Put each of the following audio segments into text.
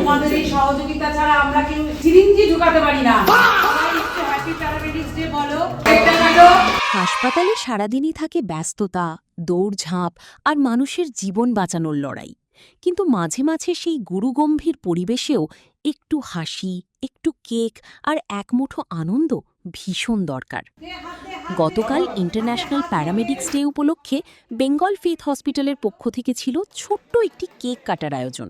তোমাদের এই সহযোগিতা ছাড়া আমরা কেউ সিরিঞ্জি ঢুকাতে পারি না। সবাই একটু হ্যাপি প্যারামেডিক্স ডে বলো। হাসপাতালে সারাদিনই থাকে ব্যস্ততা, দৌড়ঝাঁপ আর মানুষের জীবন বাঁচানোর লড়াই। কিন্তু মাঝে মাঝে সেই গুরুগম্ভীর পরিবেশেও একটু হাসি, একটু কেক আর একমুঠো আনন্দ ভীষণ দরকার। গতকাল ইন্টারন্যাশনাল প্যারামেডিক্স ডে উপলক্ষে বেঙ্গল ফেথ হসপিটালের পক্ষ থেকে ছিল ছোট্ট একটি কেক কাটার আয়োজন।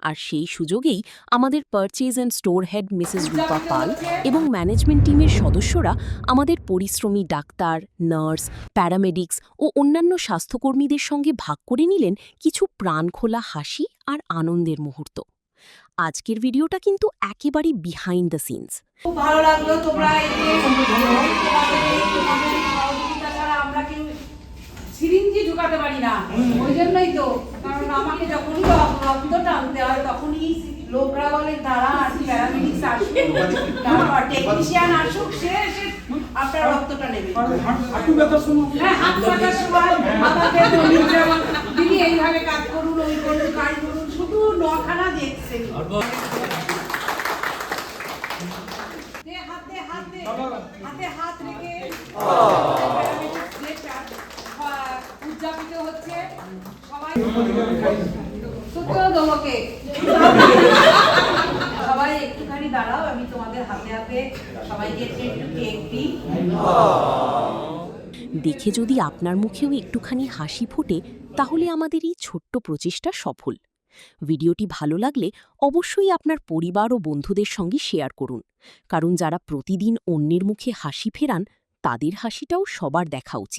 আর সেই সুযোগেই আমাদের purchase and store head Mrs Rupa Pal এবং ম্যানেজমেন্ট টিমের সদস্যরা আমাদের পরিশ্রমী ডাক্তার, নার্স, প্যারামেডিক্স ও অন্যান্য স্বাস্থ্যকর্মীদের সঙ্গে ভাগ করে নিলেন কিছু প্রাণখোলা হাসি আর আনন্দের মুহূর্ত। আজকের ভিডিওটা কিন্তু একেবারে বিহাইন্ড দ্য সিনস। খুব ভালো লাগলো তোমরা এই যে তোমাদের এই সহযোগিতা ছাড়া আমরা কেউ সিরিঞ্জি ঢুকাতে পারি না। ওই জন্যই তো, কারণ আমাকে যখনই রক্ত টানতে হয় তখনই লোকরা বলে তারা আর প্যারামেডিক্স আসুক, তারপর টেকনিশিয়ান আসুক, সে এসে আপনার রক্তটা নেবে। হাঁটু ব্যথার সময় হ্যাঁ, হাত কাটার সময় মাথাতে দড়ি যেমন দিদি এইভাবে কাজ করুন, ওই করুন, কাজ করুন, শুধু নখানা দেখছেন। হাতে হাত রেখে উদযাপিত হচ্ছে। সবাই তোমাকে সবাই একটুখানি দাঁড়াও, আমি তোমাদের হাতে হাতে সবাইকে একটু কেক দিই। দেখে যদি আপনার মুখেও একটুখানি হাসি ফোটে, তাহলে আমাদের এই ছোট্ট প্রচেষ্টা সফল। ভিডিওটি ভালো লাগলে অবশ্যই আপনার পরিবার ও বন্ধুদের সঙ্গে শেয়ার করুন, কারণ যারা প্রতিদিন অন্যের মুখে হাসি ফেরান তাদের হাসিটাও সবার দেখা উচিত।